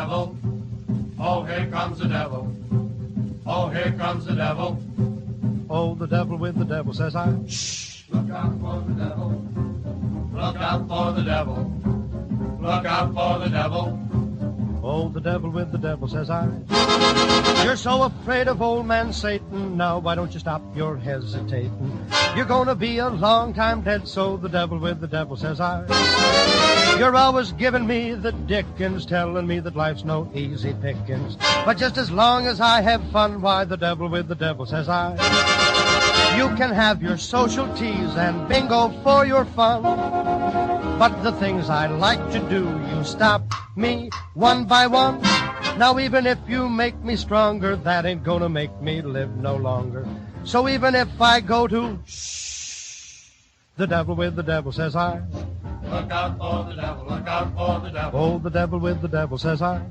devil. Oh, here comes the devil. Oh, here comes the devil. Oh, the devil with the devil, says I. Shh, look out for the devil. Look out for the devil. Look out for the devil. Oh, the devil with the devil, says I. You're so afraid of old man Satan. Now, why don't you stop your hesitating? You're gonna be a long time dead, so the devil with the devil, says I. You're always giving me the dickens, telling me that life's no easy pickings. But just as long as I have fun, why, the devil with the devil, says I. You can have your social teas and bingo for your fun. But the things I like to do, you stop me one by one. Now even if you make me stronger, that ain't gonna make me live no longer. So even if I go to shh, the devil with the devil, says I. Look out for the devil, look out for the devil. Oh, the devil with the devil, says I.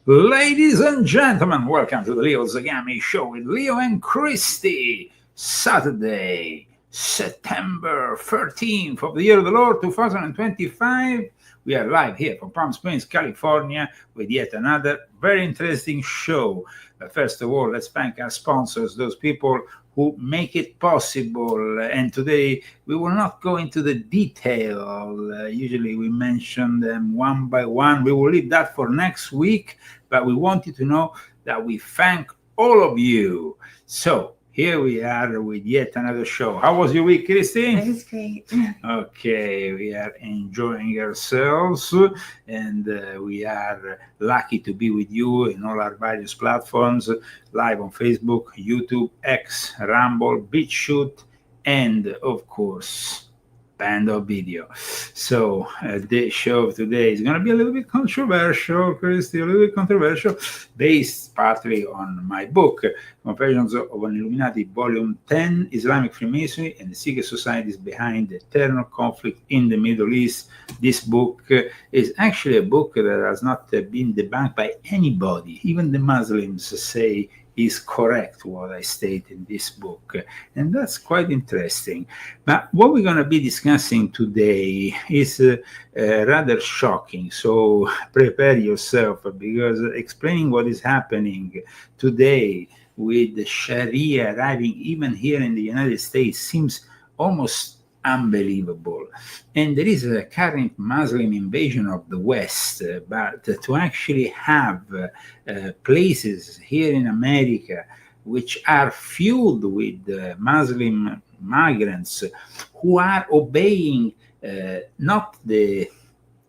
Ladies and gentlemen, welcome to the Leo Zagami Show with Leo and Christy. Saturday, September 13th of the year of the Lord 2025. We are live here from Palm Springs, California, with yet another very interesting show. But first of all, let's thank our sponsors, those people who make it possible. And today we will not go into the detail. Usually we mention them one by one. We will leave that for next week, but we want you to know that we thank all of you. So here we are with yet another show. How was your week, Christy? It was great. Okay, we are enjoying ourselves, and we are lucky to be with you in all our various platforms, live on Facebook, YouTube, X, Rumble, BitChute, and of course, Panda Video. So the show of today is going to be a little bit controversial, Christy, a little bit controversial, based partly on my book, Confessions of an Illuminati Volume 10, Islamic Freemasonry and the Secret Societies Behind the Eternal Conflict in the Middle East. This book is actually a book that has not been debunked by anybody. Even the Muslims say is correct what I state in this book, and that's quite interesting. But what we're going to be discussing today is rather shocking, so prepare yourself, because explaining what is happening today with the Sharia arriving even here in the United States seems almost unbelievable. And there is a current Muslim invasion of the West, but to actually have places here in America which are filled with Muslim migrants who are obeying not the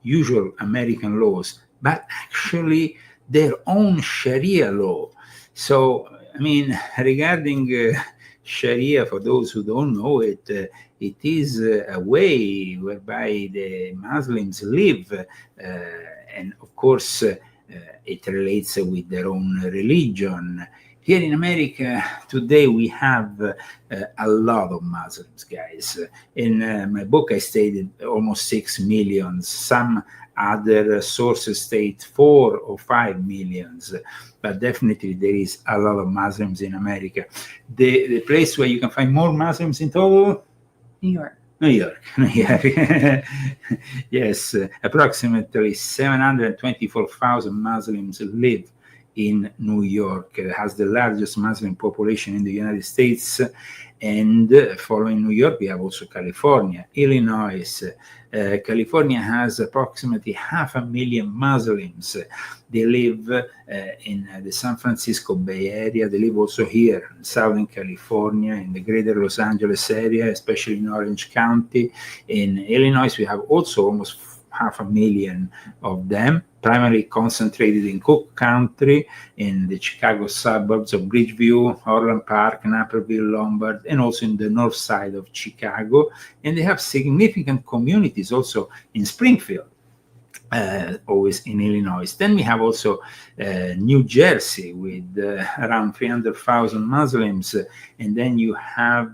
usual American laws, but actually their own Sharia law. So, I mean, regarding Sharia, for those who don't know it, it is a way whereby the Muslims live, and of course it relates with their own religion. Here in America today we have a lot of Muslims, guys. In my book I stated almost 6 million. Some other sources state 4 or 5 millions, but definitely there is a lot of Muslims in America. The place where you can find more Muslims in total? New York. New York. Yes, approximately 724,000 Muslims live in New York. It has the largest Muslim population in the United States. And following New York, we have also California, Illinois. California has approximately 500,000 Muslims. They live in the San Francisco Bay Area. They live also here in Southern California, in the greater Los Angeles area, especially in Orange County. In Illinois, we have also almost 500,000 of them, primarily concentrated in Cook County, in the Chicago suburbs of Bridgeview, Orland Park, Naperville, Lombard, and also in the north side of Chicago. And they have significant communities also in Springfield, always in Illinois. Then we have also New Jersey with around 300,000 Muslims. And then you have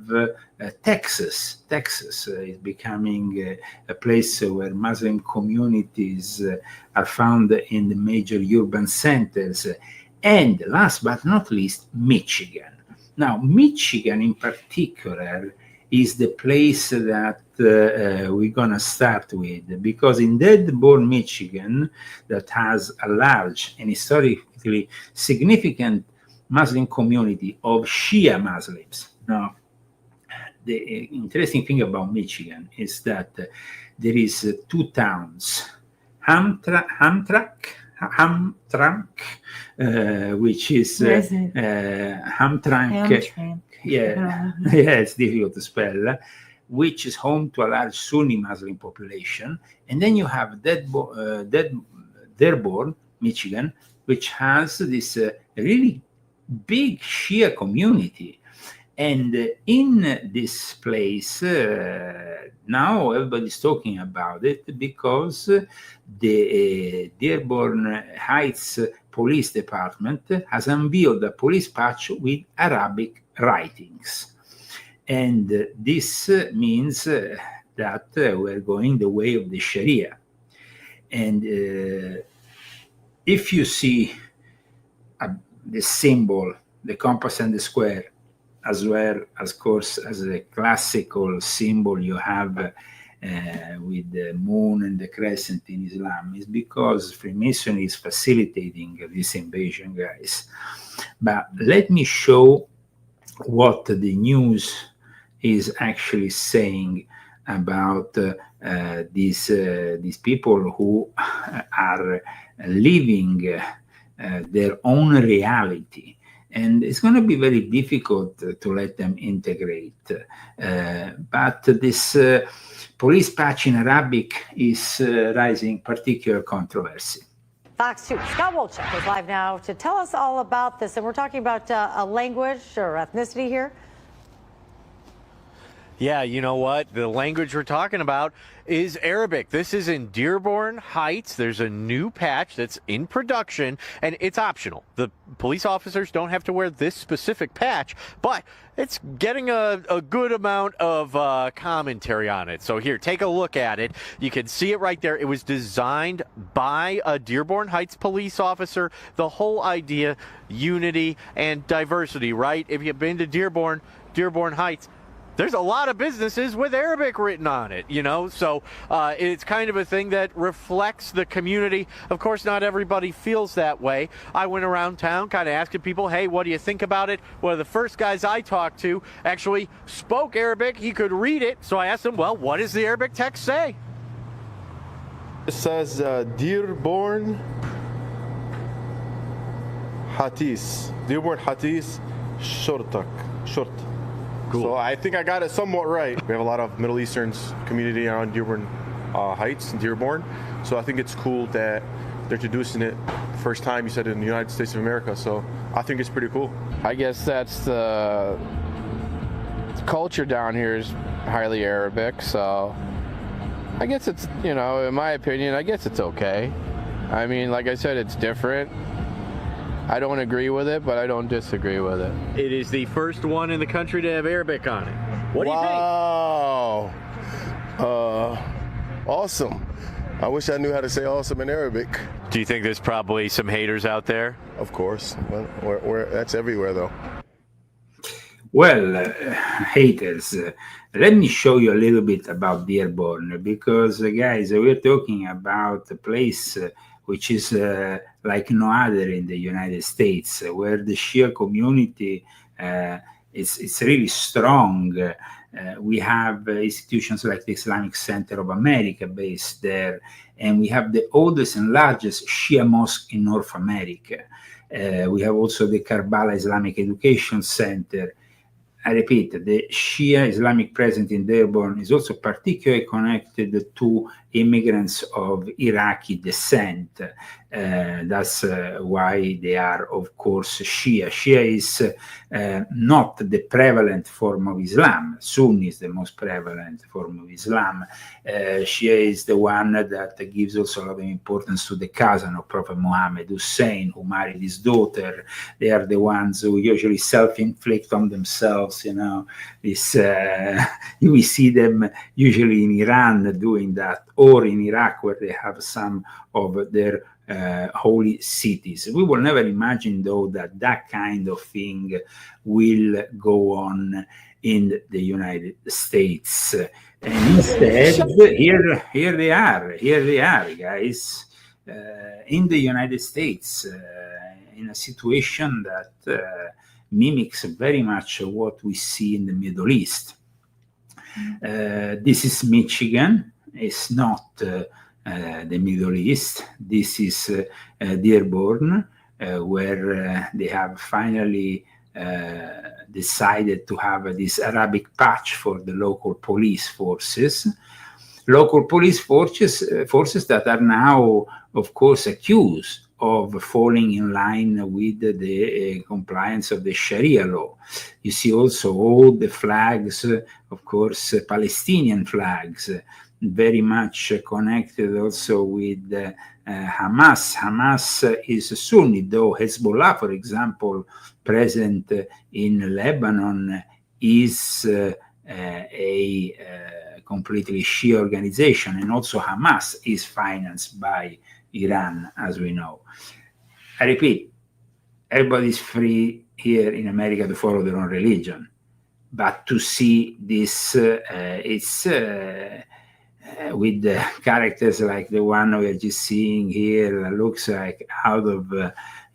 Texas. Texas is becoming a place where Muslim communities are found in the major urban centers. And last but not least, Michigan. Now, Michigan in particular is the place that we're going to start with, because in Dearborn, Michigan, that has a large and historically significant Muslim community of Shia Muslims. Now, the interesting thing about Michigan is that there is two towns, Hamtramck, which is Hamtramck. Yeah, it's difficult to spell, which is home to a large Sunni Muslim population. And then you have Dearborn, Michigan, which has this really big Shia community. And in this place, now everybody's talking about it because the Dearborn Heights Police Department has unveiled a police patch with Arabic writings. And this means that we're going the way of the Sharia. And if you see the symbol, the compass and the square, as well as, of course, as a classical symbol you have with the moon and the crescent in Islam, is because Freemasonry is facilitating this invasion, guys. But let me show what the news is actually saying about these people who are living their own reality. And it's going to be very difficult to let them integrate. But this police patch in Arabic is raising particular controversy. Fox 2, Scott Wolchuk is live now to tell us all about this. And we're talking about a language or ethnicity here. Yeah, you know what? The language we're talking about is Arabic. This is in Dearborn Heights. There's a new patch that's in production, and it's optional. The police officers don't have to wear this specific patch, but it's getting a good amount of commentary on it. So here, take a look at it. You can see it right there. It was designed by a Dearborn Heights police officer. The whole idea, unity and diversity, right? If you've been to Dearborn Heights, there's a lot of businesses with Arabic written on it, you know, so it's kind of a thing that reflects the community. Of course, not everybody feels that way. I went around town kind of asking people, hey, what do you think about it? One of the first guys I talked to actually spoke Arabic. He could read it. So I asked him, well, what does the Arabic text say? It says Dearborn Hatis. Dearborn Hatis Shortak. Short. Cool. So I think I got it somewhat right. We have a lot of Middle Eastern community around Dearborn Heights and Dearborn. So I think it's cool that they're introducing it first time, you said, in the United States of America. So I think it's pretty cool. I guess that's the culture down here is highly Arabic. So I guess it's, you know, in my opinion, I guess it's okay. I mean, like I said, it's different. I don't agree with it, but I don't disagree with it. It is the first one in the country to have Arabic on it. What do you think? Wow. Awesome. I wish I knew how to say awesome in Arabic. Do you think there's probably some haters out there? Of course. Well, that's everywhere, though. Well, haters, let me show you a little bit about Dearborn, because, guys, we're talking about a place which is like no other in the United States, where the Shia community is really strong. We have institutions like the Islamic Center of America based there, and we have the oldest and largest Shia mosque in North America. We have also the Karbala Islamic Education Center. I repeat, the Shia Islamic presence in Dearborn is also particularly connected to immigrants of Iraqi descent. That's why they are, of course, Shia. Shia is not the prevalent form of Islam. Sunni is the most prevalent form of Islam. Shia is the one that gives also a lot of importance to the cousin of Prophet Muhammad, Hussein, who married his daughter. They are the ones who usually self-inflict on themselves, you know. This, we see them usually in Iran doing that, or in Iraq, where they have some of their holy cities. We will never imagine, though, that that kind of thing will go on in the United States. And instead, here they are, guys, in the United States, in a situation that mimics very much what we see in the Middle East. This is Michigan. It's not the Middle East. This is Dearborn, where they have finally decided to have this Arabic patch for the local police forces. Local police forces that are now, of course, accused of falling in line with the compliance of the Sharia law. You see also all the flags, of course, Palestinian flags, very much connected also with Hamas. Hamas is Sunni, though Hezbollah, for example, present in Lebanon, is a completely Shia organization, and also Hamas is financed by Iran, as we know. I repeat, everybody's free here in America to follow their own religion, but to see this, it's with the characters like the one we are just seeing here, that looks like out of,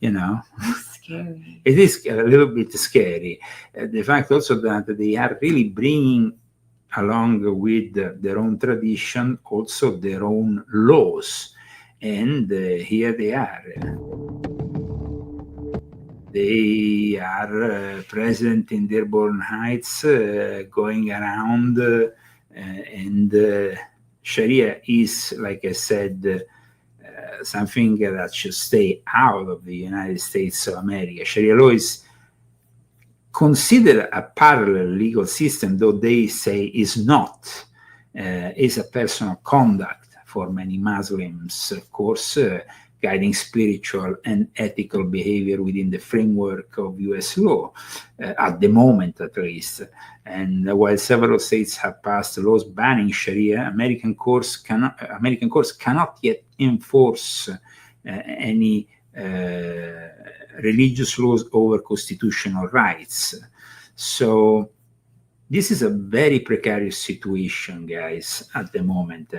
Scary. It is a little bit scary. The fact also that they are really bringing along with their own tradition also their own laws. And here they are. They are present in Dearborn Heights, going around, and Sharia is, like I said, something that should stay out of the United States of America. Sharia law is considered a parallel legal system, though they say is not. Is a personal conduct for many Muslims, of course, guiding spiritual and ethical behavior within the framework of U.S. law, at the moment at least. And while several states have passed laws banning Sharia, American courts cannot yet enforce any religious laws over constitutional rights. So this is a very precarious situation, guys, at the moment.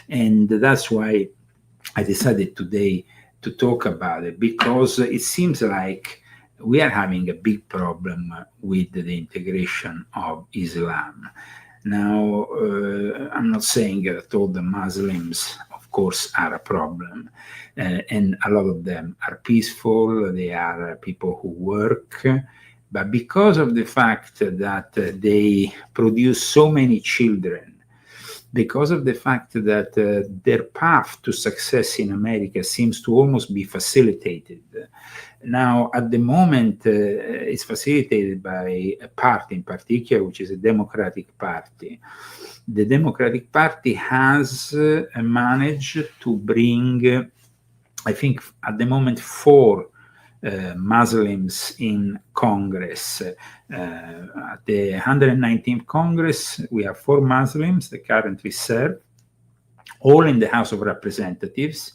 And that's why I decided today to talk about it, because it seems like we are having a big problem with the integration of Islam. Now, I'm not saying that all the Muslims, of course, are a problem. And a lot of them are peaceful. They are people who work. But because of the fact that they produce so many children, because of the fact that their path to success in America seems to almost be facilitated. Now, at the moment, it's facilitated by a party in particular, which is a Democratic Party. The Democratic Party has managed to bring, I think, at the moment, 4 Muslims in Congress. At the 119th Congress, we have 4 Muslims that currently serve, all in the House of Representatives,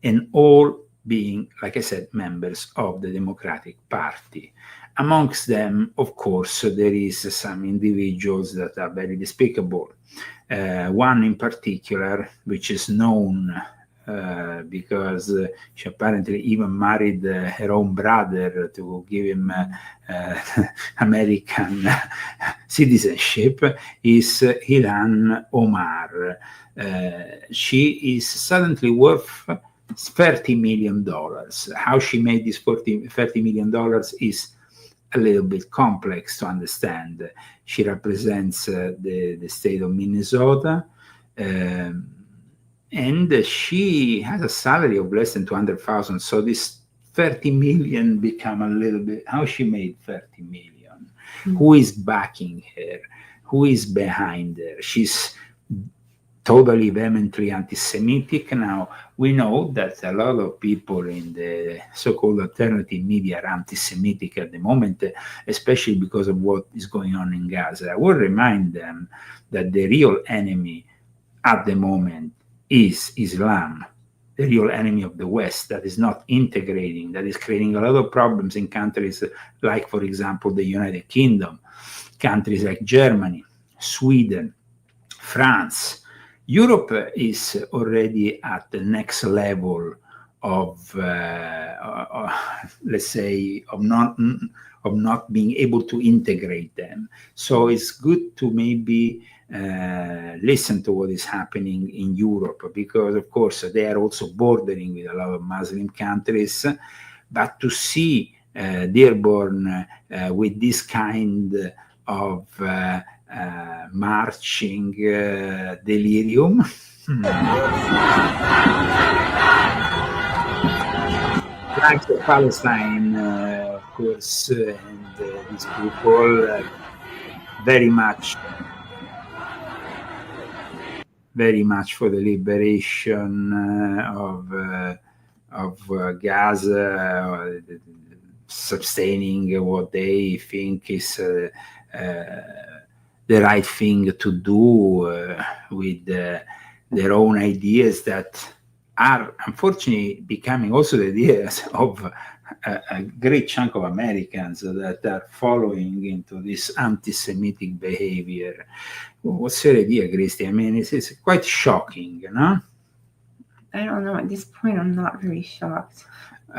and all being, like I said, members of the Democratic Party. Amongst them, of course, there is some individuals that are very despicable. One in particular, which is known because she apparently even married her own brother to give him American citizenship, is Ilhan Omar. She is suddenly worth $30 million. How she made this $30 million is a little bit complex to understand. She represents the state of Minnesota, and she has a salary of less than 200,000. So this 30 million become a little bit, how she made 30 million? Mm-hmm. Who is backing her? Who is behind her? She's totally vehemently anti-Semitic. Now, we know that a lot of people in the so-called alternative media are anti-Semitic at the moment, especially because of what is going on in Gaza. I will remind them that the real enemy at the moment is Islam, the real enemy of the West, that is not integrating, that is creating a lot of problems in countries like, for example, the United Kingdom, countries like Germany, Sweden, France. Europe is already at the next level of, let's say, of not being able to integrate them. So it's good to maybe listen to what is happening in Europe, because of course they are also bordering with a lot of Muslim countries. But to see Dearborn with this kind of marching delirium. Flags of Palestine, of course, and these people very much for the liberation of Gaza, sustaining what they think is the right thing to do with their own ideas that are unfortunately becoming also the ideas of a great chunk of Americans that are following into this anti-Semitic behavior. What's your idea, Christy? I mean, it's quite shocking, you know? I don't know. At this point, I'm not very shocked.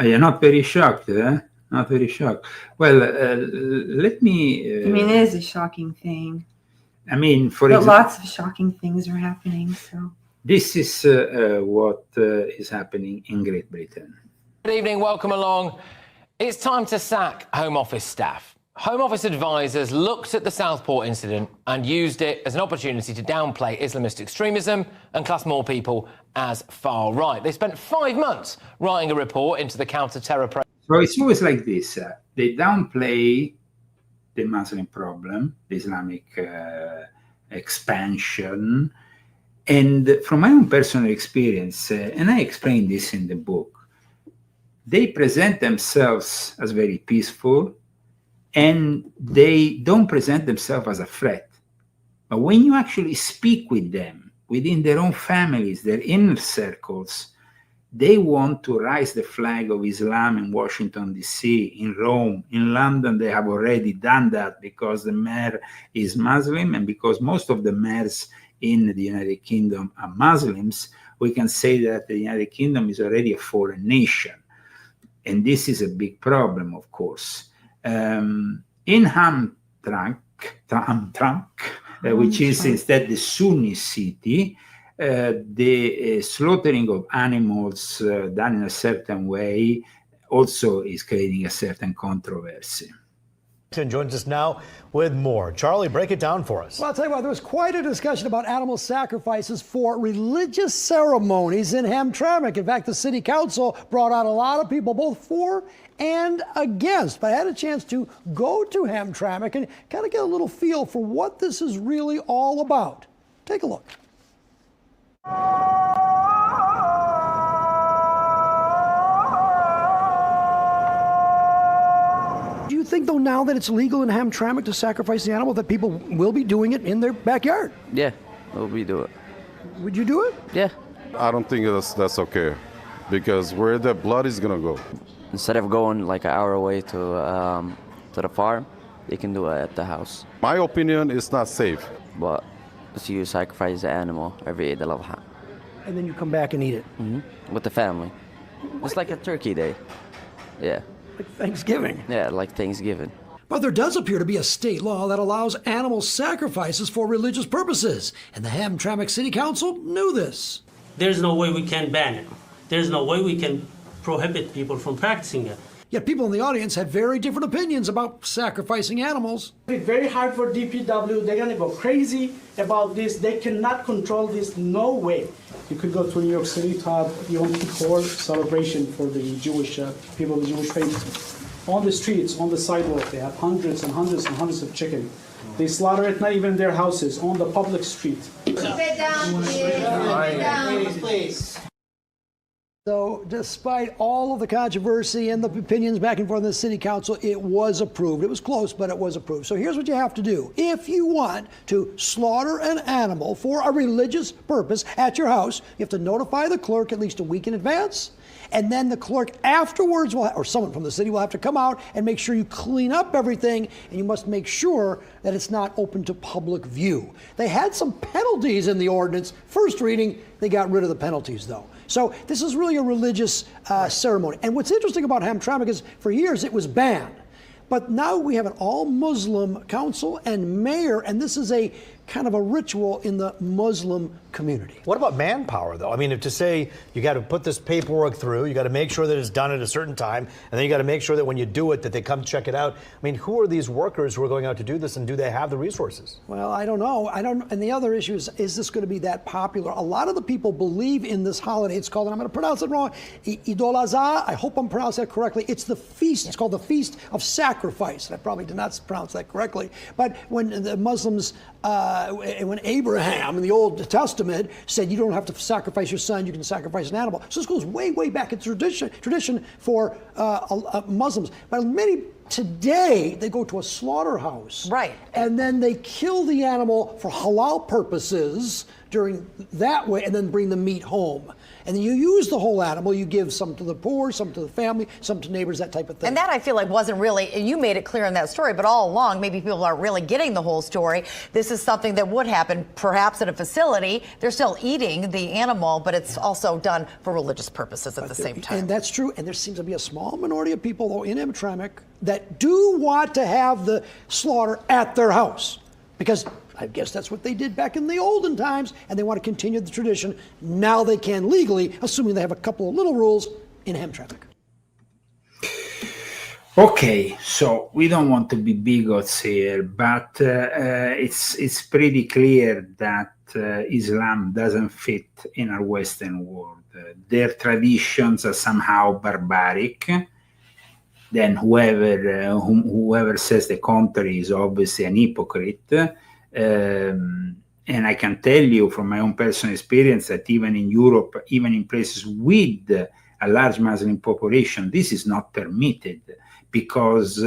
You're not very shocked, eh? Not very shocked. Well, let me... I mean, it is a shocking thing. I mean, but lots of shocking things are happening, so... This is what is happening in Great Britain. Good evening, welcome along. It's time to sack Home Office staff. Home Office advisors looked at the Southport incident and used it as an opportunity to downplay Islamist extremism and class more people as far right. They spent 5 months writing a report into the counter-terror program. So it's always like this. They downplay the Muslim problem, the Islamic expansion. And from my own personal experience, and I explain this in the book, they present themselves as very peaceful, and they don't present themselves as a threat. But when you actually speak with them, within their own families, their inner circles, they want to raise the flag of Islam in Washington, D.C., in Rome, in London. They have already done that because the mayor is Muslim, and because most of the mayors in the United Kingdom are Muslims. We can say that the United Kingdom is already a foreign nation. And this is a big problem, of course. In Hamtramck, which is instead the Sunni city, the slaughtering of animals done in a certain way also is creating a certain controversy. Joins us now with more. Charlie, break it down for us. Well, I'll tell you what, there was quite a discussion about animal sacrifices for religious ceremonies in Hamtramck. In fact, the city council brought out a lot of people, both for and against. But I had a chance to go to Hamtramck and kind of get a little feel for what this is really all about. Take a look. Do you think, though, now that it's legal in Hamtramck to sacrifice the animal, that people will be doing it in their backyard? Yeah, we do it. Would you do it? Yeah. I don't think that's okay, because where the blood is gonna go. Instead of going like an hour away to to the farm, they can do it at the house. My opinion is not safe. But so you sacrifice the animal every Eid al-Adha. And then you come back and eat it. With the family. It's like a turkey day. Yeah. Like Thanksgiving. Yeah, like Thanksgiving. But there does appear to be a state law that allows animal sacrifices for religious purposes, and the Hamtramck City Council knew this. There's no way we can ban it. There's no way we can prohibit people from practicing it. Yet people in the audience had very different opinions about sacrificing animals. It's very hard for DPW. They're going to go crazy about this. They cannot control this. No way. You could go to New York City to have Yom Kippur celebration for the Jewish people of the Jewish faith. On the streets, on the sidewalk, they have hundreds and hundreds and hundreds of chicken. They slaughter it not even in their houses, on the public street. Keep it down, please. Keep it down, please. So despite all of the controversy and the opinions back and forth in the city council, it was approved. It was close, but it was approved. So here's what you have to do. If you want to slaughter an animal for a religious purpose at your house, you have to notify the clerk at least a week in advance. And then the clerk afterwards will, or someone from the city will have to come out and make sure you clean up everything, and you must make sure that it's not open to public view. They had some penalties in the ordinance. First reading, they got rid of the penalties though. So this is really a religious ceremony. And what's interesting about Hamtramck is for years it was banned. But now we have an all-Muslim council and mayor, and this is a kind of a ritual in the Muslim community. What about manpower, though? I mean, to say you got to put this paperwork through, you got to make sure that it's done at a certain time, and then you got to make sure that when you do it, that they come check it out. I mean, who are these workers who are going out to do this, and do they have the resources? Well, I don't know. And the other issue is this going to be that popular? A lot of the people believe in this holiday. It's called, and I'm going to pronounce it wrong, Idol Azah. I hope I'm pronouncing that correctly. It's the feast. It's called the Feast of Sacrifice. And I probably did not pronounce that correctly. But when the Muslims, when Abraham in the Old Testament said you don't have to sacrifice your son, you can sacrifice an animal. So this goes way, way back in tradition for Muslims. But many today, they go to a slaughterhouse. Right. And then they kill the animal for halal purposes during that way, and then bring the meat home. And then you use the whole animal. You give some to the poor, some to the family, some to neighbors, that type of thing. And that I feel like wasn't really, and you made it clear in that story, but all along, maybe people aren't really getting the whole story. This is something that would happen perhaps at a facility. They're still eating the animal, but it's also done for religious purposes at the same time. And that's true. And there seems to be a small minority of people, though, in Hamtramck that do want to have the slaughter at their house. Because I guess that's what they did back in the olden times, and they want to continue the tradition. Now they can legally, assuming they have a couple of little rules in Hamtramck. Okay, so we don't want to be bigots here, but it's pretty clear that Islam doesn't fit in our Western world. Their traditions are somehow barbaric. Then whoever says the contrary is obviously an hypocrite. And I can tell you from my own personal experience that even in Europe, even in places with a large Muslim population, this is not permitted because,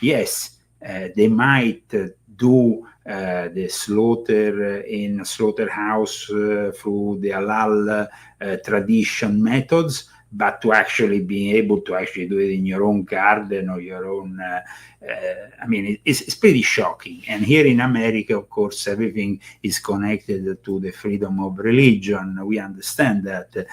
yes, they might do the slaughter in a slaughterhouse through the halal tradition methods, but to actually be able to actually do it in your own garden or your own, I mean, it's pretty shocking. And here in America, of course, everything is connected to the freedom of religion. We understand that.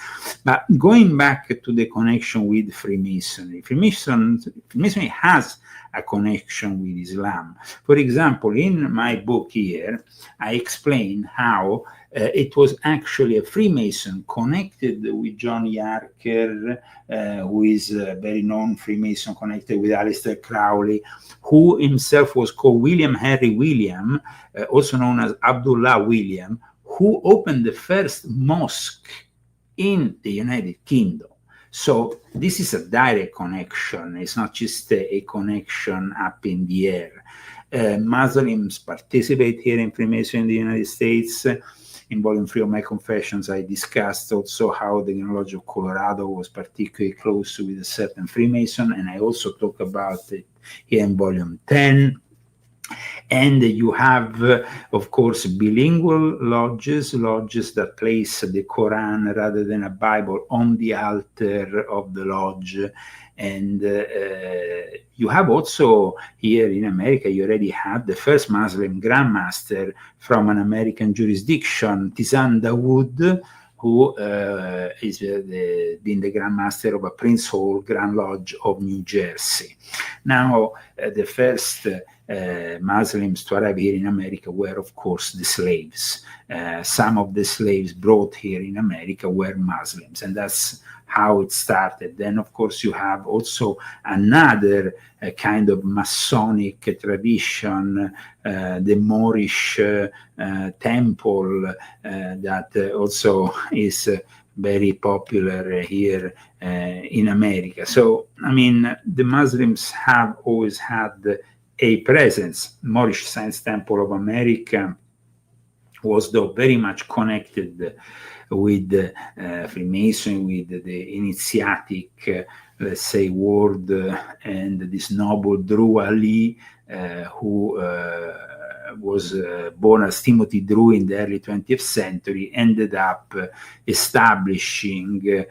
But going back to the connection with Freemasonry, Freemasonry has a connection with Islam. For example, in my book here, I explain how it was actually a Freemason connected with John Yarker, who is a very known Freemason connected with Aleister Crowley, who himself was called William Henry William, also known as Abdullah William, who opened the first mosque in the United Kingdom. So this is a direct connection. It's not just a connection up in the air. Muslims participate here in Freemasonry in the United States. In Volume 3 of my Confessions, I discussed also how the genealogy of Colorado was particularly close with a certain Freemason, and I also talk about it here in Volume 10. And you have, of course, bilingual lodges that place the Quran rather than a Bible on the altar of the lodge. And you have also here in America, you already had the first Muslim grandmaster from an American jurisdiction, Tizan Dawood, who is been the grandmaster of a Prince Hall Grand Lodge of New Jersey. Now, the first Muslims to arrive here in America were, of course, the slaves. Some of the slaves brought here in America were Muslims, and that's how it started. Then, of course, you have also another kind of Masonic tradition, the Moorish temple that also is very popular here in America. So, I mean, the Muslims have always had a presence. Moorish Science Temple of America was, though, very much connected with Freemasonry, with the initiatic, let's say, world, and this noble Drew Ali, who was born as Timothy Drew in the early 20th century, ended up establishing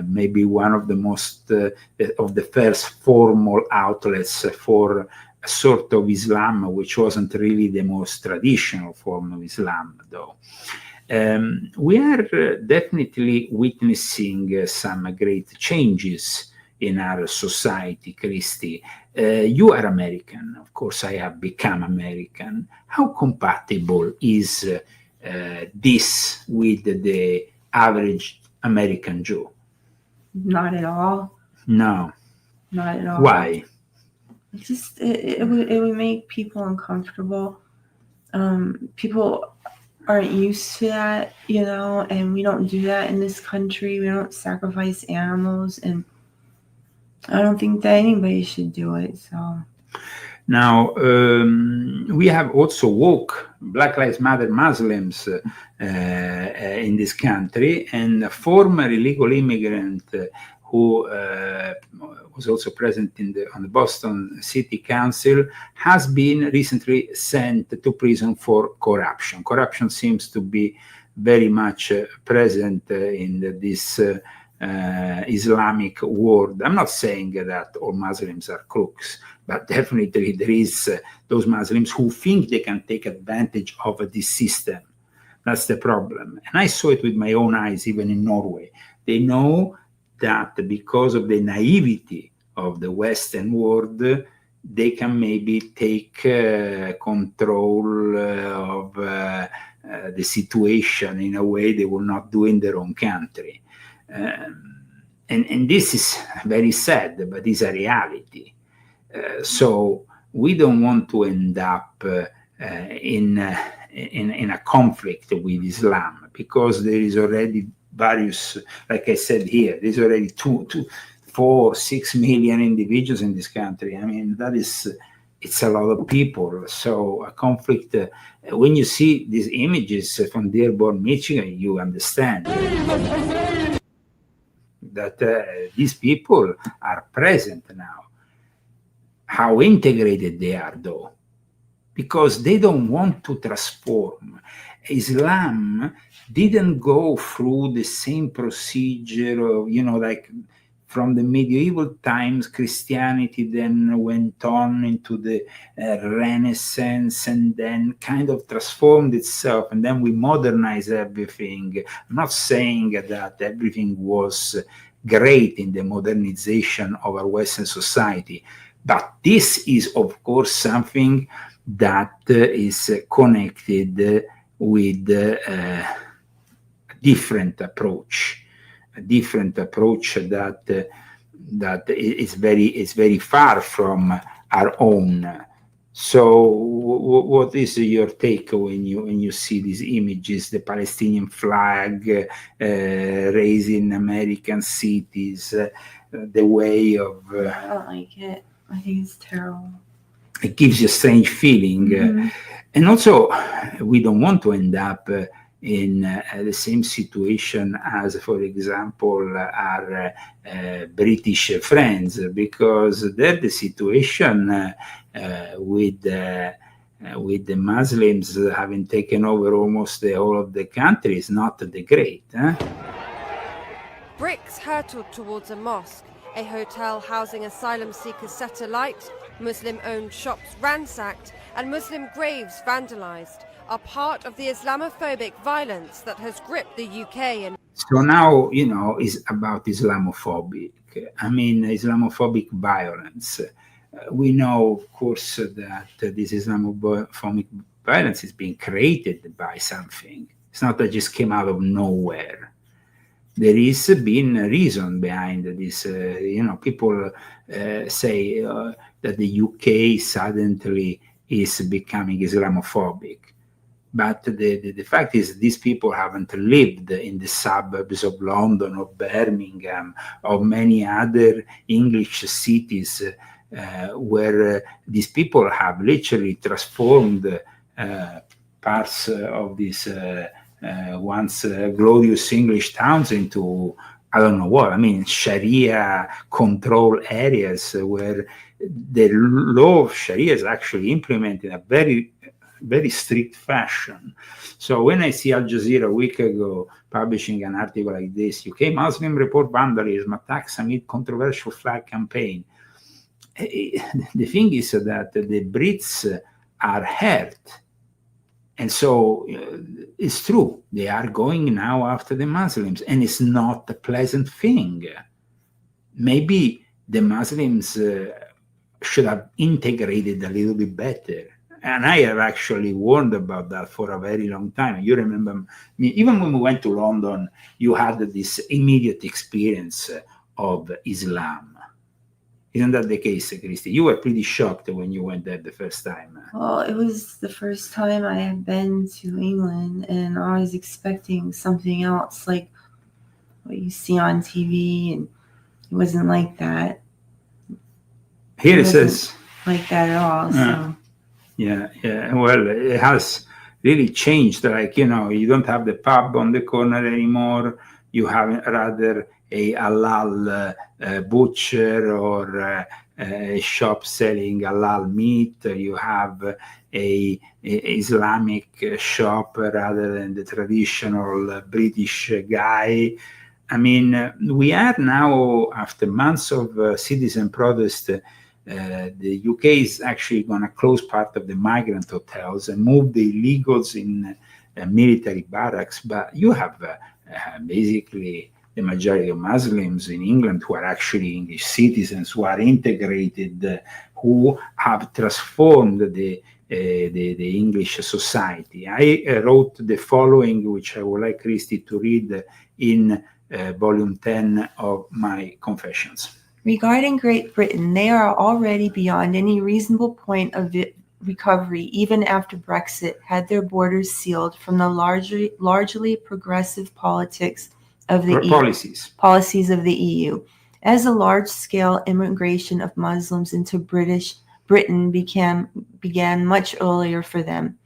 maybe one of the most, of the first formal outlets for a sort of Islam, which wasn't really the most traditional form of Islam, though. We are definitely witnessing some great changes in our society, Christy. You are American. Of course, I have become American. How compatible is this with the average American Jew? Not at all. No. Not at all. Why? It would make people uncomfortable. People aren't used to that, you know, and we don't do that in this country. We don't sacrifice animals, and I don't think that anybody should do it. So now we have also woke Black Lives Matter Muslims in this country, and a former illegal immigrant who was also present on the Boston City Council, has been recently sent to prison for corruption. Corruption seems to be very much present in this Islamic world. I'm not saying that all Muslims are crooks, but definitely there is those Muslims who think they can take advantage of this system. That's the problem. And I saw it with my own eyes, even in Norway. They know that because of the naivety of the Western world, they can maybe take control of the situation in a way they will not do in their own country. And this is very sad, but it's a reality. So we don't want to end up in a conflict with Islam, because there is already various, like I said here, there's already 4, 6 million individuals in this country. I mean, it's a lot of people. So a conflict, when you see these images from Dearborn, Michigan, you understand that these people are present now. How integrated they are, though, because they don't want to transform. Islam didn't go through the same procedure of, like from the medieval times, Christianity then went on into the Renaissance and then kind of transformed itself, and then we modernized everything. I'm not saying that everything was great in the modernization of our Western society, but this is, of course, something that is connected with a different approach that is very far from our own. So, what is your take when you see these images, the Palestinian flag raised in American cities, the way of? I don't like it. I think it's terrible. It gives you a strange feeling. And also, we don't want to end up in the same situation as, for example, our British friends, because there the situation with the Muslims having taken over almost the whole of the country is not the great. Bricks hurtled towards a mosque a hotel housing asylum seekers set alight, Muslim-owned shops ransacked, and Muslim graves vandalized are part of the Islamophobic violence that has gripped the UK. And so now, it's about Islamophobic. I mean, Islamophobic violence. We know, of course, that this Islamophobic violence is being created by something. It's not that it just came out of nowhere. There is been a reason behind this. People say that the UK suddenly is becoming Islamophobic. But the fact is, these people haven't lived in the suburbs of London or Birmingham or many other English cities where these people have literally transformed parts of these once glorious English towns into, I don't know what, I mean, Sharia control areas where the law of Sharia is actually implemented in a very, very strict fashion. So when I see Al Jazeera a week ago publishing an article like this, UK Muslim report vandalism, attacks amid controversial flag campaign, the thing is that the Brits are hurt. And so it's true, they are going now after the Muslims, and it's not a pleasant thing. Maybe the Muslims should have integrated a little bit better. And I have actually warned about that for a very long time. You remember me, even when we went to London, you had this immediate experience of Islam. Isn't that the case, Christy? You were pretty shocked when you went there the first time. Well, it was the first time I had been to England, and I was expecting something else, like what you see on TV, and it wasn't like that. Here it says like that at all. So. Yeah. Well, it has really changed. Like, you don't have the pub on the corner anymore. You have rather a halal butcher or a shop selling halal meat. You have a Islamic shop rather than the traditional British guy. I mean, we are now, after months of citizen protest, the UK is actually going to close part of the migrant hotels and move the illegals in military barracks. But you have basically the majority of Muslims in England who are actually English citizens, who are integrated, who have transformed the English society. I wrote the following, which I would like Christy to read in volume 10 of my Confessions. Regarding Great Britain, they are already beyond any reasonable point of recovery, even after Brexit had their borders sealed from the largely progressive politics of the policies of the EU. As a large-scale immigration of Muslims into Britain began much earlier for them,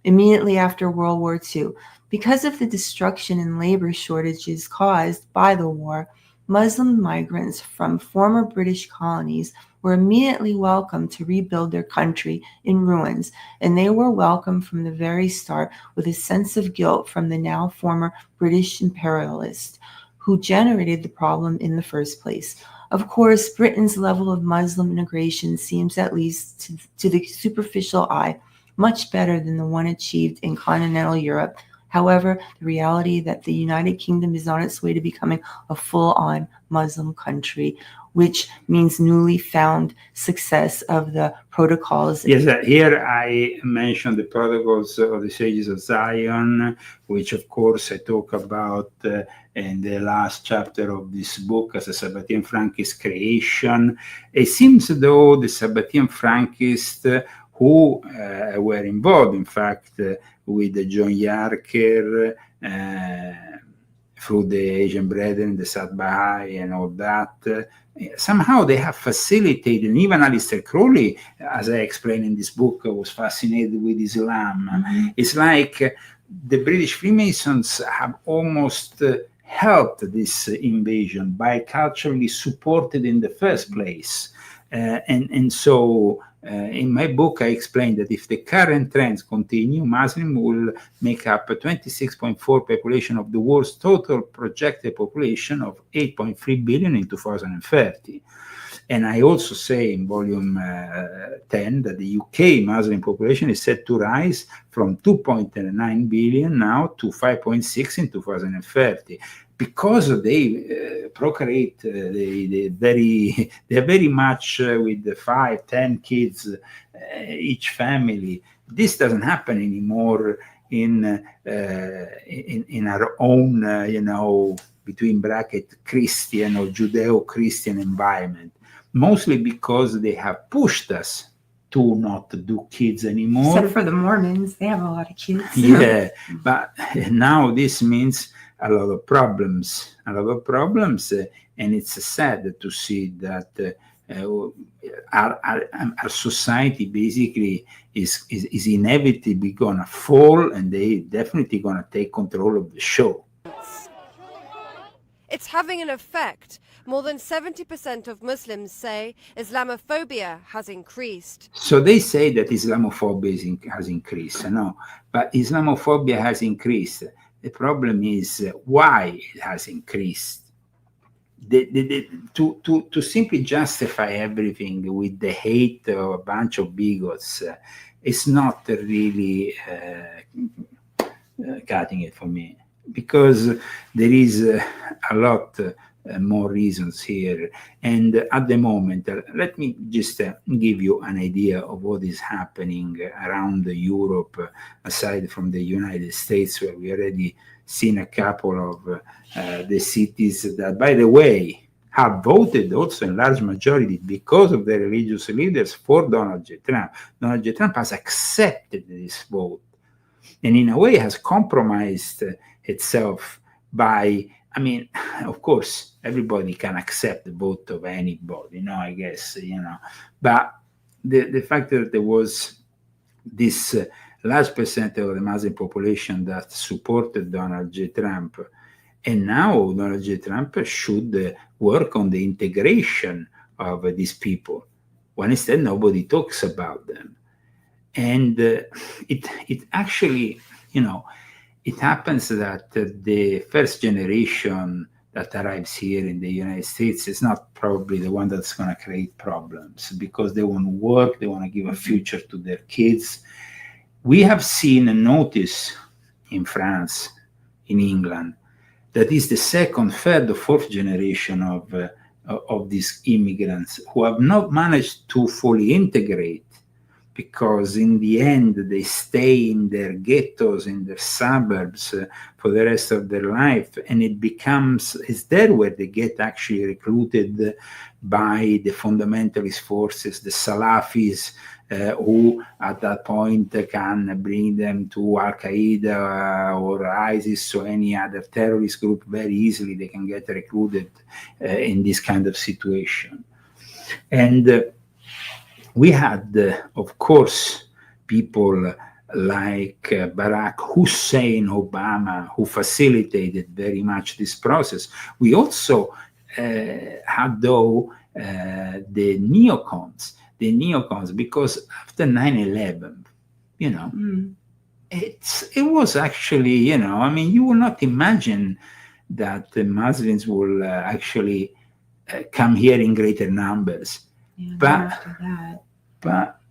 immediately after World War II. Because of the destruction and labor shortages caused by the war, Muslim migrants from former British colonies were immediately welcomed to rebuild their country in ruins, and they were welcomed from the very start with a sense of guilt from the now former British imperialists who generated the problem in the first place. Of course, Britain's level of Muslim integration seems, at least to the superficial eye, much better than the one achieved in continental Europe. However, the reality that the United Kingdom is on its way to becoming a full-on Muslim country, which means newly found success of the protocols. Yes, here I mentioned the protocols of the Sages of Zion, which of course I talk about in the last chapter of this book as a Sabbatean Frankist creation. It seems though the Sabbatean Frankists who were involved, in fact, with John Yarker, through the Asian Brethren, the Sad Baha'i, and all that. Somehow they have facilitated, and even Aleister Crowley, as I explained in this book, was fascinated with Islam. Mm-hmm. It's like the British Freemasons have almost helped this invasion by culturally supported in the first place. And so in my book, I explained that if the current trends continue, Muslims will make up 26.4% population of the world's total projected population of 8.3 billion in 2030. And I also say in volume 10 that the UK Muslim population is set to rise from 2.9 billion now to 5.6 in 2030. Because they procreate, they're very much with the 5-10 kids each family. This doesn't happen anymore in our own, between bracket Christian or Judeo-Christian environment. Mostly because they have pushed us to not do kids anymore. Except for the Mormons, they have a lot of kids. Yeah, but now this means a lot of problems, and it's sad to see that our society basically is inevitably gonna fall, and they definitely gonna take control of the show. It's having an effect. More than 70% of Muslims say Islamophobia has increased. So they say that Islamophobia has increased, no, but Islamophobia has increased. The problem is why it has increased. To simply justify everything with the hate of a bunch of bigots is not really cutting it for me, because there is a lot more reasons here. And at the moment, let me just give you an idea of what is happening around Europe, aside from the United States, where we already seen a couple of the cities that, by the way, have voted also in large majority because of the religious leaders for Donald J. Trump. Donald J. Trump has accepted this vote, and in a way has compromised itself by, I mean, of course, everybody can accept the vote of anybody, I guess, but the fact that there was this large percentage of the Muslim population that supported Donald J. Trump, and now Donald J. Trump should work on the integration of these people, when instead nobody talks about them. And it actually, it happens that the first generation that arrives here in the United States is not probably the one that's going to create problems, because they want to work, they want to give a future to their kids. We have seen and noticed in France, in England, that is the second, third, or fourth generation of these immigrants who have not managed to fully integrate, because in the end they stay in their ghettos, in their suburbs for the rest of their life, and it's there where they get actually recruited by the fundamentalist forces, the Salafis, who at that point can bring them to Al-Qaeda or ISIS or any other terrorist group very easily. They can get recruited in this kind of situation. And we had, of course, people like Barack Hussein Obama, who facilitated very much this process. We also had, though, the neocons, because after 9/11, it was actually, you will not imagine that the Muslims will actually come here in greater numbers. Yeah, but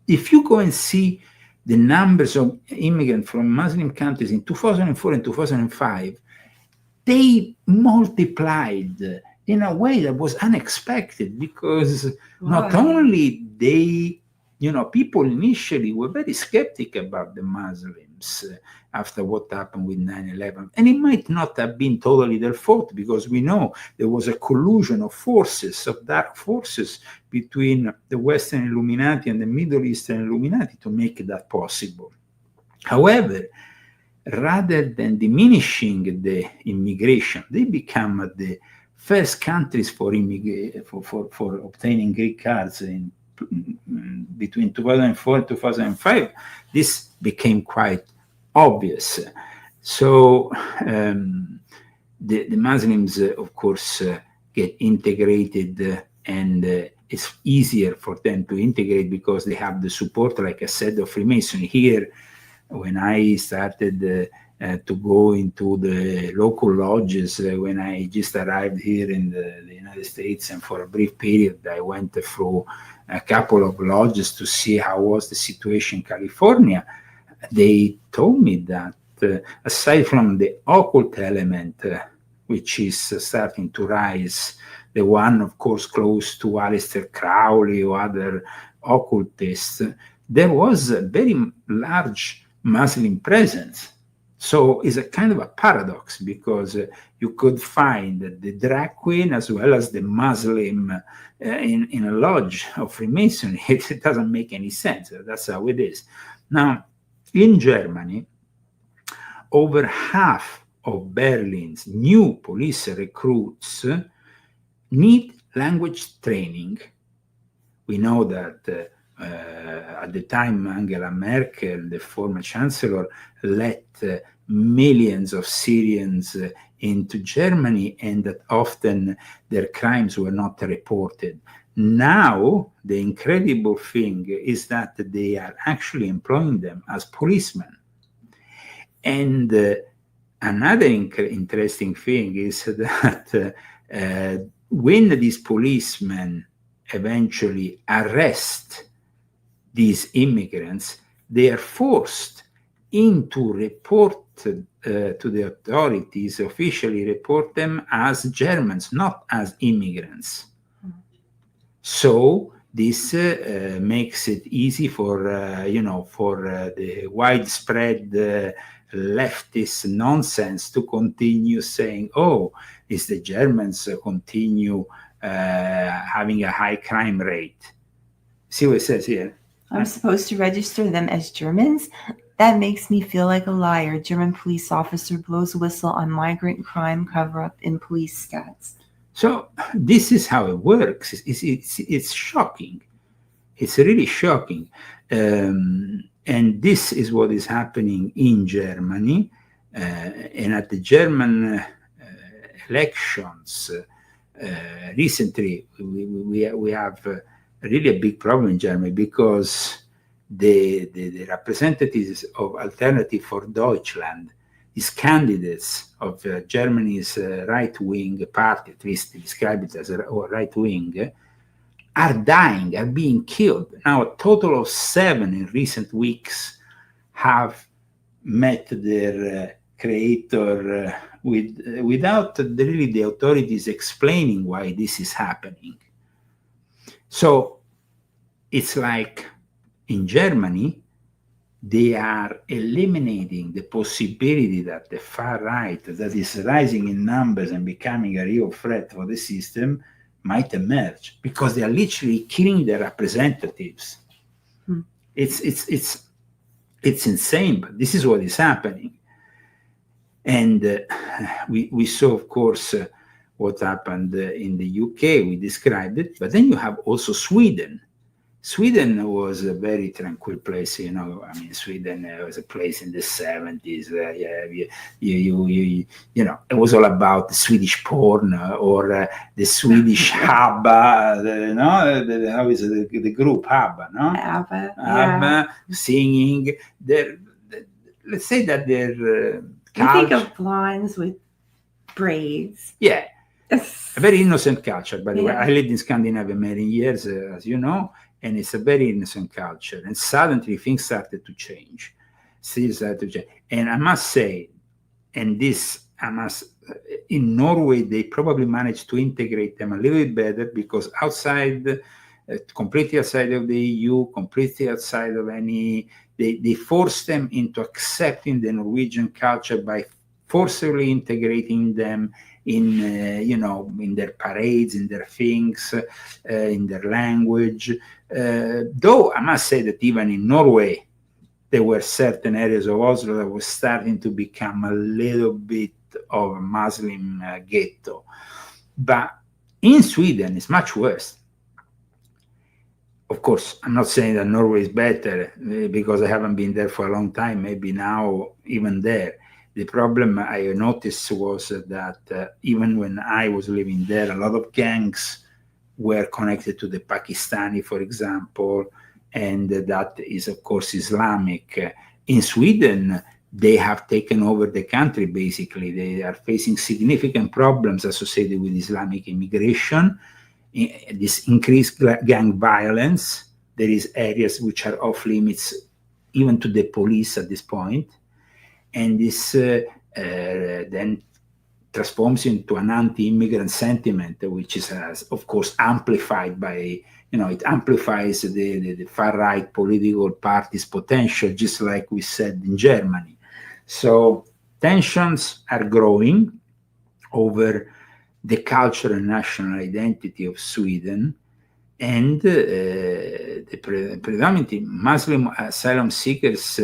if you go and see the numbers of immigrants from Muslim countries in 2004 and 2005, they multiplied in a way that was unexpected, because not only they, people initially were very skeptical about the Muslims after what happened with 9/11. And it might not have been totally their fault, because we know there was a collusion of forces, of dark forces, between the Western Illuminati and the Middle Eastern Illuminati to make that possible. However, rather than diminishing the immigration, they become the first countries for obtaining green cards in between 2004 and 2005. This became quite obvious. So the Muslims, of course, get integrated, and it's easier for them to integrate because they have the support, like I said, of Freemasonry. Here, when I started to go into the local lodges, when I just arrived here in the United States, and for a brief period I went through a couple of lodges to see how was the situation in California. They told me that aside from the occult element, which is starting to rise, the one, of course, close to Aleister Crowley or other occultists, there was a very large Muslim presence. So it's a kind of a paradox, because you could find the drag queen as well as the Muslim in a lodge of Freemasonry. It doesn't make any sense. That's how it is. Now, in Germany, over half of Berlin's new police recruits need language training. We know that at the time Angela Merkel, the former chancellor, let millions of Syrians into Germany, and that often their crimes were not reported. Now, the incredible thing is that they are actually employing them as policemen. And another interesting thing is that when these policemen eventually arrest these immigrants, they are forced into report to the authorities, officially report them as Germans, not as immigrants. So this makes it easy for the widespread leftist nonsense to continue saying, "Oh, it's the Germans continue having a high crime rate." See what it says here? I'm supposed to register them as Germans? That makes me feel like a liar. German police officer blows whistle on migrant crime cover-up in police stats. So this is how it works. It's shocking. It's really shocking. And this is what is happening in Germany. And at the German elections recently, we have really a big problem in Germany, because the representatives of Alternative for Deutschland, these candidates of Germany's right-wing party, at least describe it as a right-wing, are dying, are being killed. Now, a total of 7 in recent weeks have met their creator without really the authorities explaining why this is happening. So it's like in Germany, they are eliminating the possibility that the far right, that is rising in numbers and becoming a real threat for the system, might emerge, because they are literally killing their representatives. It's insane, but this is what is happening. And we saw, of course, what happened in the UK. We described it, but then you have also Sweden. Sweden was a very tranquil place, I mean, Sweden was a place in the 70s. It was all about the Swedish porn or the Swedish ABBA. How is it? The group ABBA, no? ABBA, singing. Let's say that they're. You think of blondes with braids. Yeah. A very innocent culture, by the way. I lived in Scandinavia many years, as you know, and it's a very innocent culture. And suddenly things started to change. And I must say, in Norway, they probably managed to integrate them a little bit better, because completely outside of the EU, completely outside of any, they forced them into accepting the Norwegian culture by forcibly integrating them in their parades, in their things, in their language. Though I must say that even in Norway, there were certain areas of Oslo that were starting to become a little bit of a Muslim ghetto. But in Sweden, it's much worse. Of course, I'm not saying that Norway is better, because I haven't been there for a long time. Maybe now even there. The problem I noticed was that even when I was living there, a lot of gangs were connected to the Pakistani, for example, and that is, of course, Islamic. In Sweden, they have taken over the country, basically. They are facing significant problems associated with Islamic immigration, this increased gang violence. There is areas which are off limits even to the police at this point. And this then transforms into an anti-immigrant sentiment, which is, of course, amplified by, it amplifies the far-right political party's potential, just like we said in Germany. So tensions are growing over the cultural and national identity of Sweden, and the predominantly Muslim asylum seekers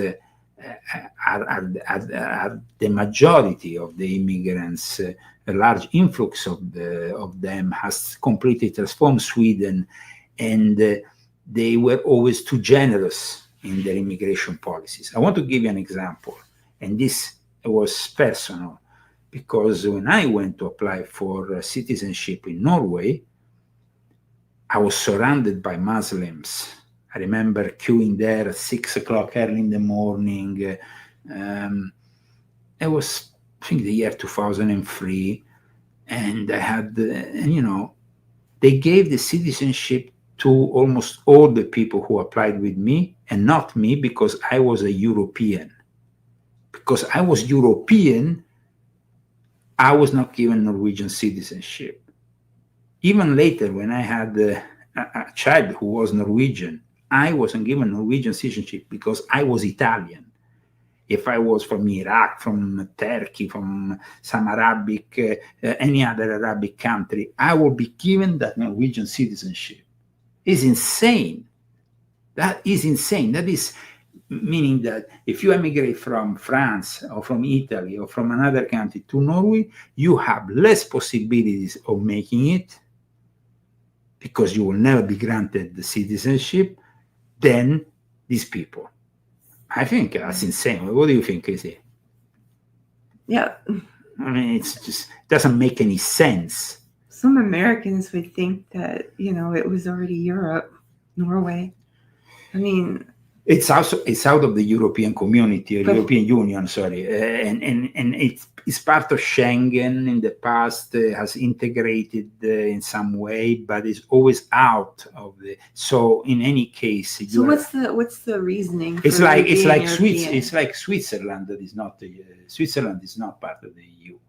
are the majority of the immigrants. A large influx of them has completely transformed Sweden, and they were always too generous in their immigration policies. I want to give you an example, and this was personal, because when I went to apply for citizenship in Norway, I was surrounded by Muslims. I remember queuing there at 6 o'clock early in the morning. It was, I think, the year 2003. And I had, they gave the citizenship to almost all the people who applied with me, and not me, because I was a European. Because I was European, I was not given Norwegian citizenship. Even later, when I had a child who was Norwegian, I wasn't given Norwegian citizenship because I was Italian. If I was from Iraq, from Turkey, from some Arabic, any other Arabic country, I would be given that Norwegian citizenship. It's insane. That is insane. That is meaning that if you emigrate from France or from Italy or from another country to Norway, you have less possibilities of making it, because you will never be granted the citizenship, than these people. I think that's insane. What do you think, Casey? Yeah. I mean, it doesn't make any sense. Some Americans would think that, it was already Europe, Norway. I mean, it's out of the European community, European Union, sorry, and it's part of Schengen. In the past, has integrated in some way, but it's always out of the. So in any case, so what's the reasoning? It's like It's like Switzerland. That is not Switzerland is not part of the EU.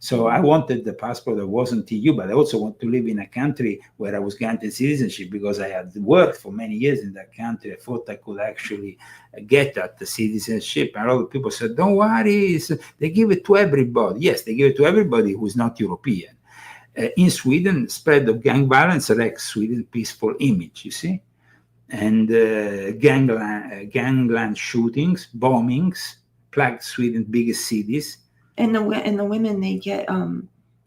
So I wanted the passport that wasn't EU, but I also want to live in a country where I was granted citizenship, because I had worked for many years in that country. I thought I could actually get that citizenship. And a lot of people said, don't worry, they give it to everybody. Yes, they give it to everybody who is not European. In Sweden, spread of gang violence wrecks Sweden's peaceful image, you see? And gangland shootings, bombings, plagued Sweden's biggest cities. And the women, they get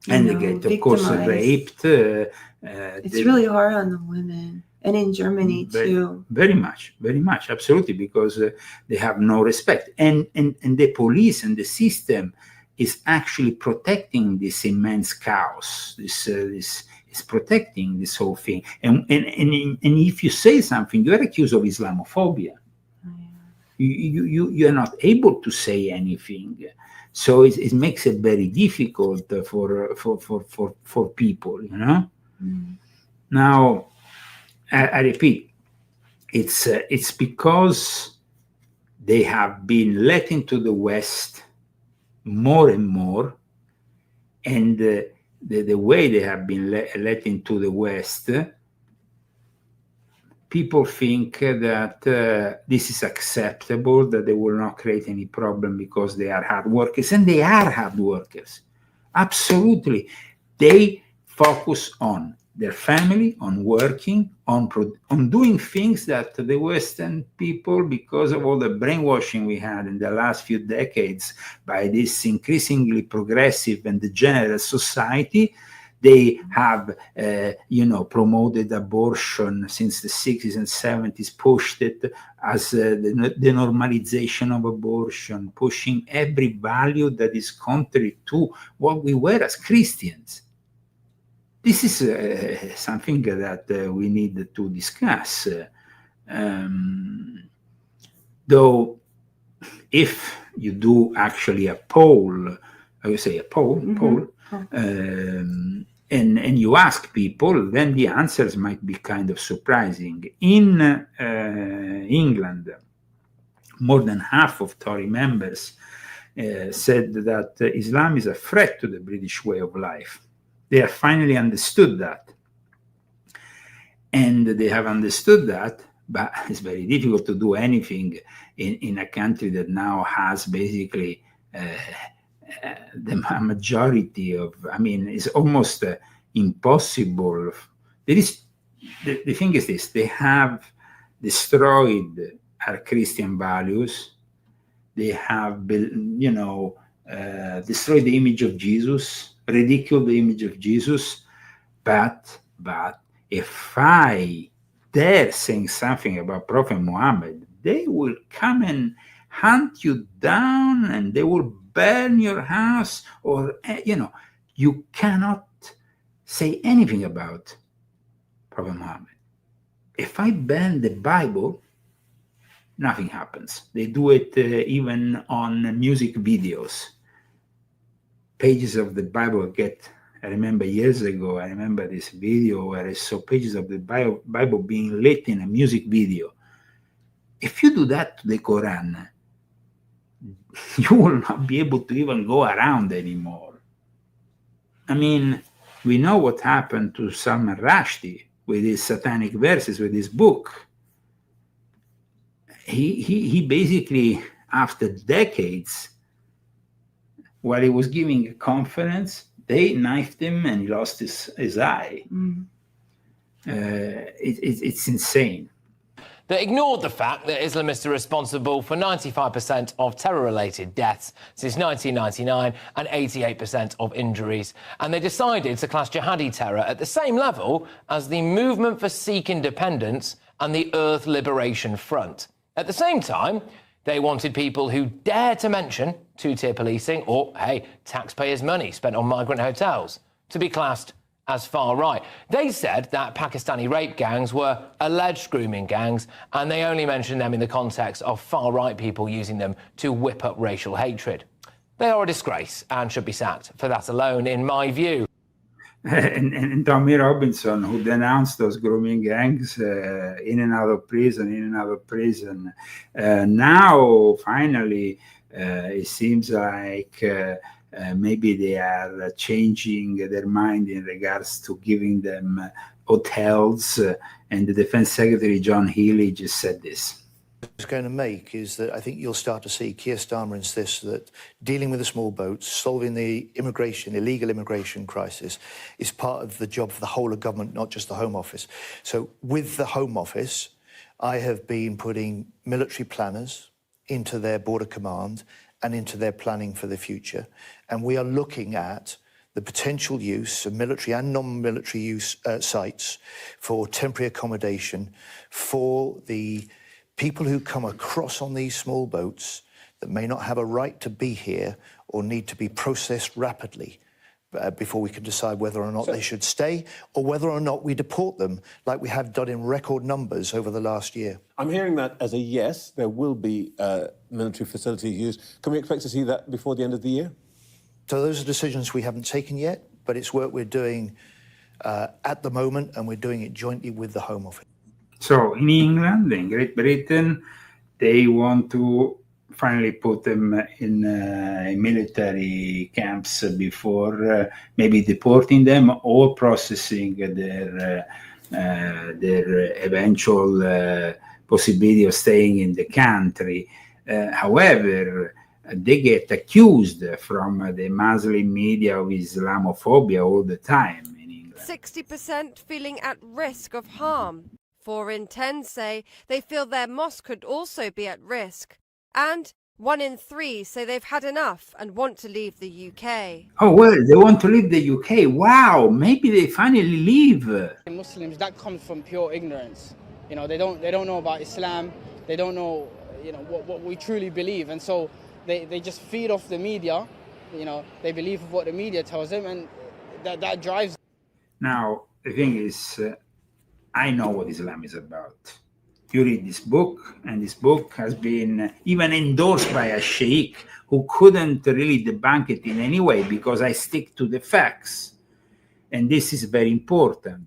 they get, of course, raped. It's really hard on the women, and in Germany too. Very much, absolutely, because they have no respect, and the police and the system is actually protecting this immense chaos. This is protecting this whole thing, and if you say something, you are accused of Islamophobia. You are not able to say anything. So it makes it very difficult for people, Now, I repeat, it's because they have been let into the West more and more, and the way they have been let into the West, people think that this is acceptable, that they will not create any problem because they are hard workers. And they are hard workers. Absolutely. They focus on their family, on working, on doing things that the Western people, because of all the brainwashing we had in the last few decades by this increasingly progressive and degenerate society, they have, promoted abortion since the 60s and 70s, pushed it as the normalization of abortion, pushing every value that is contrary to what we were as Christians. this is something that we need to discuss. Though, if you do actually a poll, I would say a poll, and you ask people, then the answers might be kind of surprising. In England, more than half of Tory members said that Islam is a threat to the British way of life. They have finally understood that. And they have understood that, but it's very difficult to do anything in a country that now has basically the majority of, I mean, it's almost impossible. There is, the thing is this, they have destroyed our Christian values. They have, destroyed the image of Jesus, ridiculed the image of Jesus. But if I dare saying something about Prophet Muhammad, they will come and hunt you down and they will burn your house, or, you cannot say anything about Prophet Muhammad. If I ban the Bible, nothing happens. They do it even on music videos. Pages of the Bible get, I remember years ago, I remember this video where I saw pages of the Bible being lit in a music video. If you do that to the Quran, you will not be able to even go around anymore. I mean, we know what happened to Salman Rushdie with his satanic verses, with his book. He basically, after decades, while he was giving a conference, they knifed him and he lost his eye. It's insane. They ignored the fact that Islamists are responsible for 95% of terror-related deaths since 1999 and 88% of injuries. And they decided to class jihadi terror at the same level as the Movement for Sikh Independence and the Earth Liberation Front. At the same time, they wanted people who dare to mention two-tier policing or, hey, taxpayers' money spent on migrant hotels to be classed as far right. They said that Pakistani rape gangs were alleged grooming gangs, and they only mentioned them in the context of far-right people using them to whip up racial hatred. They are a disgrace and should be sacked for that alone, in my view. And Tommy Robinson, who denounced those grooming gangs in and out of prison, now finally it seems like maybe they are changing their mind in regards to giving them hotels, and the Defense Secretary John Healey just said this. It's going to make is that I think you'll start to see Keir Starmer insist that dealing with the small boats, solving the illegal immigration crisis, is part of the job for the whole of government, not just the Home Office. So with the Home Office, I have been putting military planners into their border command and into their planning for the future. And we are looking at the potential use of military and non-military use sites for temporary accommodation for the people who come across on these small boats that may not have a right to be here or need to be processed rapidly before we can decide whether or not they should stay or whether or not we deport them like we have done in record numbers over the last year. I'm hearing that as a yes, there will be military facilities used. Can we expect to see that before the end of the year? So those are decisions we haven't taken yet, but it's work we're doing at the moment, and we're doing it jointly with the Home Office. So in England, in Great Britain, they want to finally put them in military camps before maybe deporting them or processing their eventual possibility of staying in the country. However, they get accused from the Muslim media of Islamophobia all the time in England. 60% feeling at risk of harm. 4 in 10 say they feel their mosque could also be at risk. And 1 in 3 say they've had enough and want to leave the UK. Oh, well, they want to leave the UK. Wow, maybe they finally leave. Muslims, that comes from pure ignorance. You know, they don't know about Islam. They don't know, what we truly believe. And so they just feed off the media. You know, they believe what the media tells them, and that drives. Now, the thing is, I know what Islam is about. You read this book, and this book has been even endorsed by a sheikh who couldn't really debunk it in any way because I stick to the facts. And this is very important.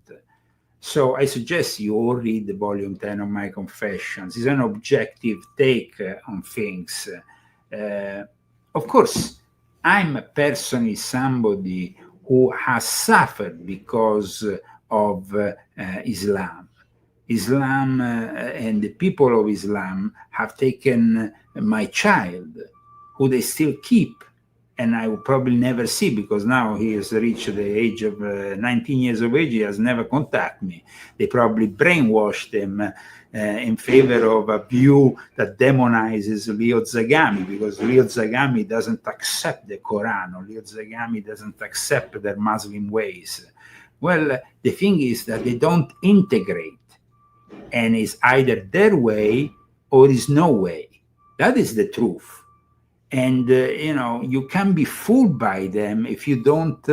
So I suggest you all read the volume 10 of my Confessions. It's an objective take on things. Of course, I'm personally somebody who has suffered because of Islam. Islam and the people of Islam have taken my child, who they still keep, and I will probably never see because now he has reached the age of 19 years of age. He has never contacted me. They probably brainwashed him in favor of a view that demonizes Leo Zagami, because Leo Zagami doesn't accept the Quran, or Leo Zagami doesn't accept their Muslim ways. Well, the thing is that they don't integrate, and it's either their way or is no way. That is the truth. And you can be fooled by them if you don't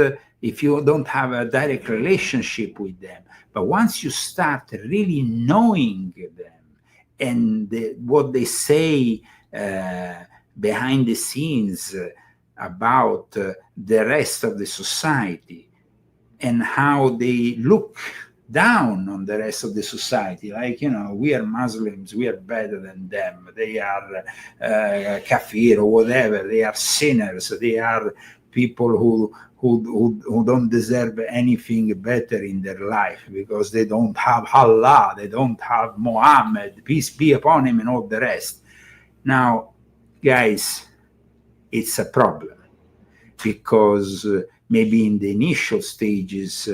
have a direct relationship with them. But once you start really knowing them and what they say behind the scenes about the rest of the society, and how they look down on the rest of the society, like, we are Muslims, we are better than them, they are kafir or whatever, they are sinners, they are people who don't deserve anything better in their life because they don't have Allah, they don't have Muhammad, peace be upon him, and all the rest. Now, guys, it's a problem because maybe in the initial stages,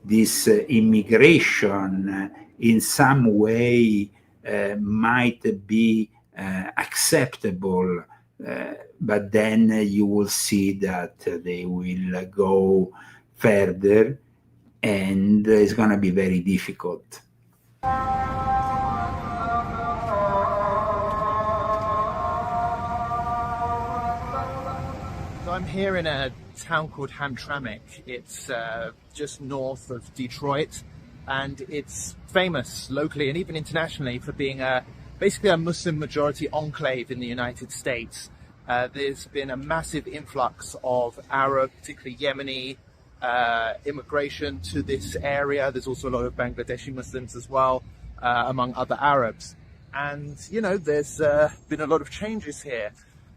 this immigration in some way might be acceptable, but then you will see that they will go further, and it's going to be very difficult. So I'm here in a town called Hamtramck. It's just north of Detroit, and it's famous locally and even internationally for being basically a Muslim majority enclave in the United States. There's been a massive influx of Arab, particularly Yemeni, immigration to this area. There's also a lot of Bangladeshi Muslims as well, among other Arabs. And, there's been a lot of changes here.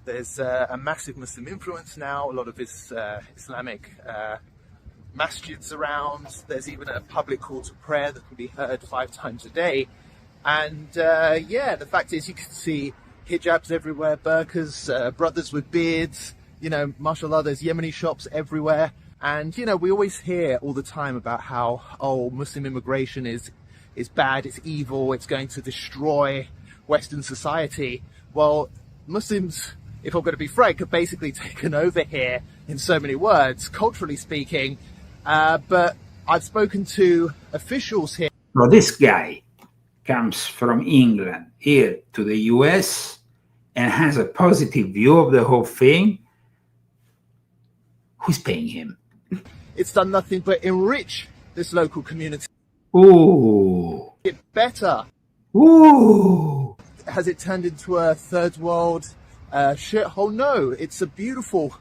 There's a massive Muslim influence now, a lot of Islamic masjids around. There's even a public call to prayer that can be heard 5 times a day. And the fact is you can see hijabs everywhere, burqas, brothers with beards, mashallah, there's Yemeni shops everywhere. And, we always hear all the time about how, Muslim immigration is bad, it's evil, it's going to destroy Western society. Well, Muslims, if I'm going to be frank, have basically taken over here in so many words, culturally speaking. But I've spoken to officials here. Well, this guy comes from England here to the US and has a positive view of the whole thing. Who's paying him? It's done nothing but enrich this local community. Ooh. Get better. Ooh. Has it turned into a third world shithole? No, it's a beautiful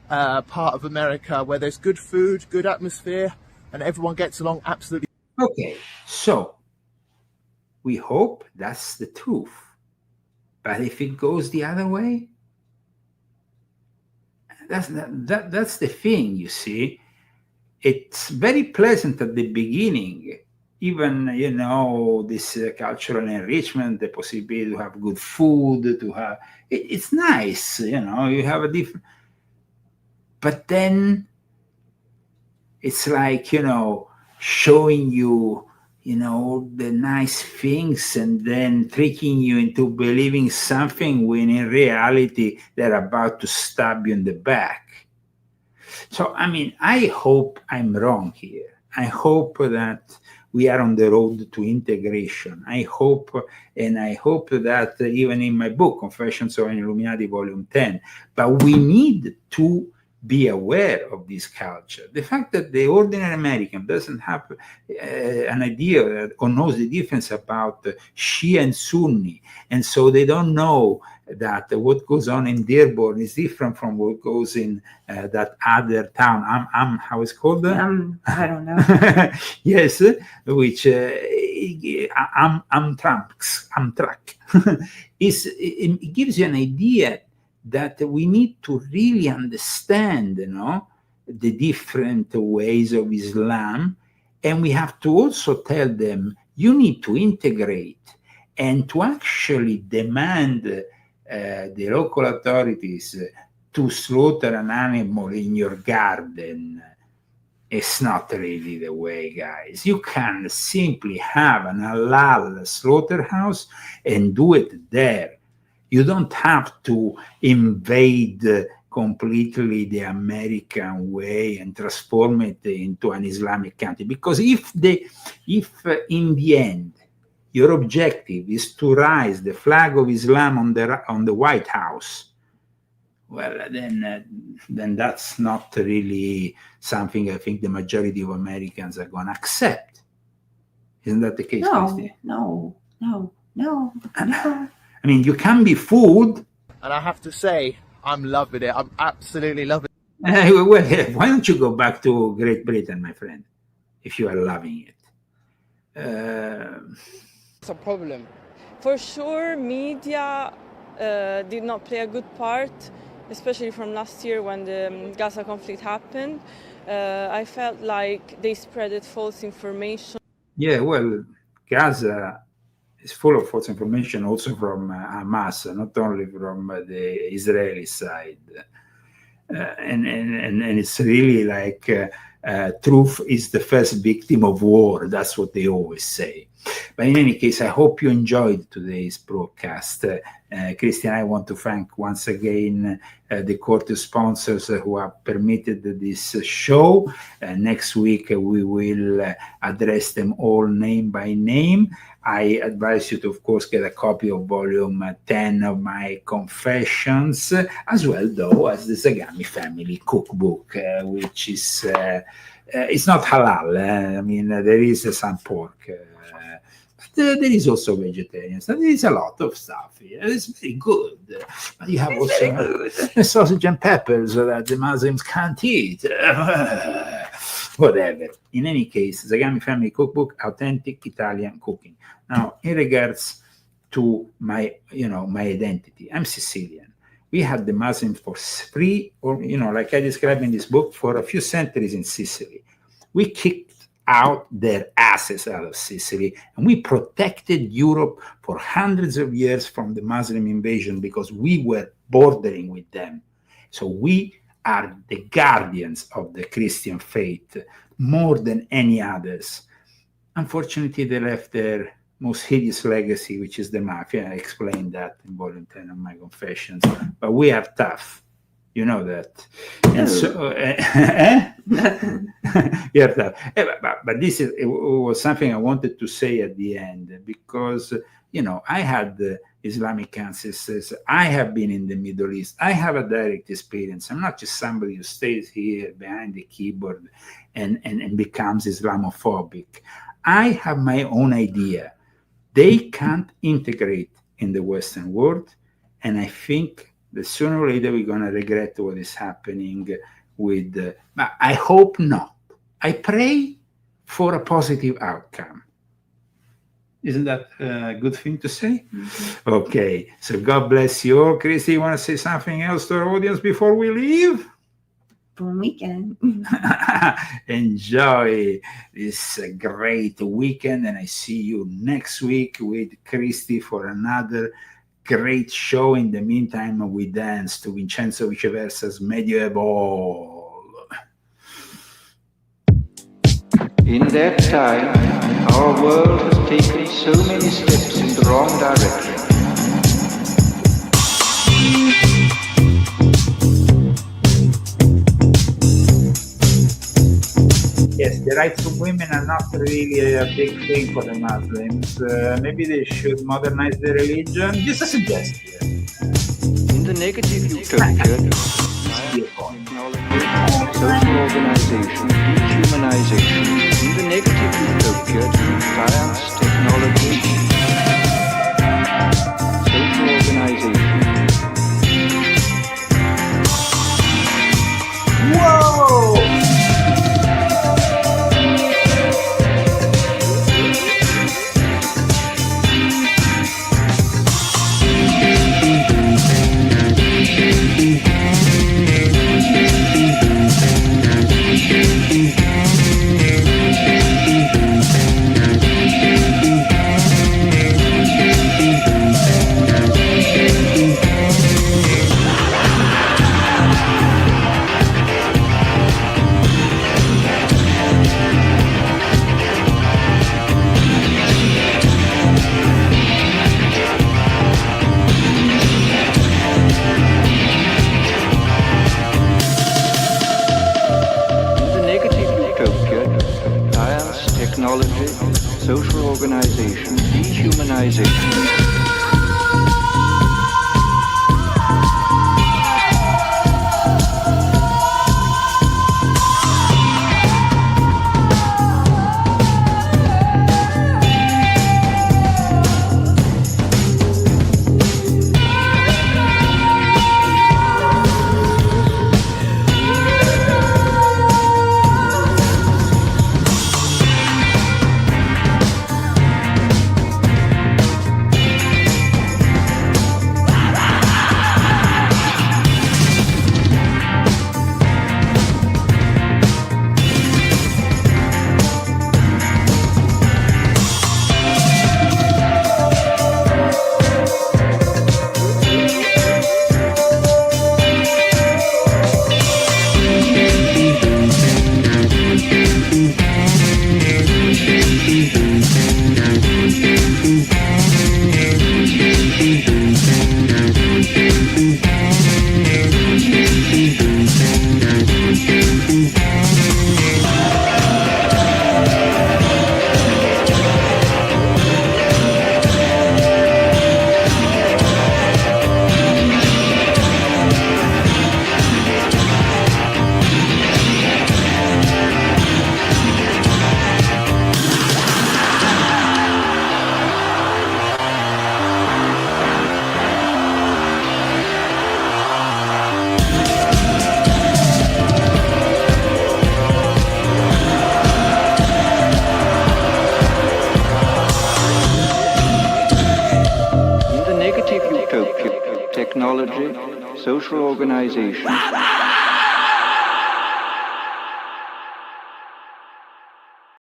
part of America where there's good food, good atmosphere, and everyone gets along absolutely. Okay, so we hope that's the truth. But if it goes the other way, that's the thing, you see. It's very pleasant at the beginning, even, this cultural enrichment, the possibility to have good food, to have, it's nice, you have a different, but then it's like, showing you, the nice things and then tricking you into believing something when in reality they're about to stab you in the back. So, I hope I'm wrong here. I hope that we are on the road to integration. I hope that even in my book, Confessions of an Illuminati Volume 10, but we need to be aware of this culture. The fact that the ordinary American doesn't have an idea or knows the difference about Shia and Sunni, and so they don't know that what goes on in Dearborn is different from what goes in that other town. How it's called? I don't know. Yes, which Amtrak. It gives you an idea that we need to really understand, the different ways of Islam, and we have to also tell them you need to integrate and to actually demand the local authorities to slaughter an animal in your garden. It's not really the way, guys. You can simply have an halal slaughterhouse and do it there. You don't have to invade completely the American way and transform it into an Islamic country. Because if in the end your objective is to raise the flag of Islam on the White House, well, then that's not really something I think the majority of Americans are going to accept. Isn't that the case? No. I mean, you can be fooled. And I have to say, I'm loving it. I'm absolutely loving it. Well, why don't you go back to Great Britain, my friend, if you are loving it? It's a problem. For sure, media did not play a good part, especially from last year when the Gaza conflict happened. I felt like they spreaded false information. Yeah, well, Gaza is full of false information also from Hamas, not only from the Israeli side. And it's really like truth is the first victim of war. That's what they always say. But in any case, I hope you enjoyed today's broadcast. Christian, I want to thank once again the court sponsors who have permitted this show. Next week, we will address them all name by name. I advise you to, of course, get a copy of volume 10 of my Confessions, as well, though, as the Zagami family cookbook, which is, it's not halal. I mean, there is some pork. There is also vegetarian stuff. There is a lot of stuff here. It's very good. But you have also sausage and peppers that the Muslims can't eat. Whatever. In any case, Zagami Family Cookbook, authentic Italian cooking. Now, in regards to my identity, I'm Sicilian. We had the Muslims for free, or, like I described in this book, for a few centuries in Sicily. We kicked out their asses out of Sicily, and we protected Europe for hundreds of years from the Muslim invasion because we were bordering with them. So we are the guardians of the Christian faith more than any others. Unfortunately, they left their most hideous legacy, which is the mafia. I explained that in volume 10 of my Confessions. But we are tough. You know that. And so, yeah, but this was something I wanted to say at the end because, I had Islamic ancestors. I have been in the Middle East. I have a direct experience. I'm not just somebody who stays here behind the keyboard and becomes Islamophobic. I have my own idea. They can't integrate in the Western world, and I think that sooner or later we're going to regret what is happening with... but I hope not. I pray for a positive outcome. Isn't that a good thing to say? Mm-hmm. Okay, so God bless you all. Christy, you want to say something else to our audience before we leave? Bon weekend. Enjoy this great weekend, and I see you next week with Christy for another great show. In the meantime, we dance to Vincenzo Viceversa's Medieval. In that time, our world has taken so many steps in the wrong direction. Yes, the rights of women are not really a big thing for the Muslims. Maybe they should modernize their religion. Just a suggestion. In the negative utopia, social organization, dehumanization, in the negative utopia, science, technology, social organization. Whoa! Technology, social organization, dehumanization. Technology, social organization.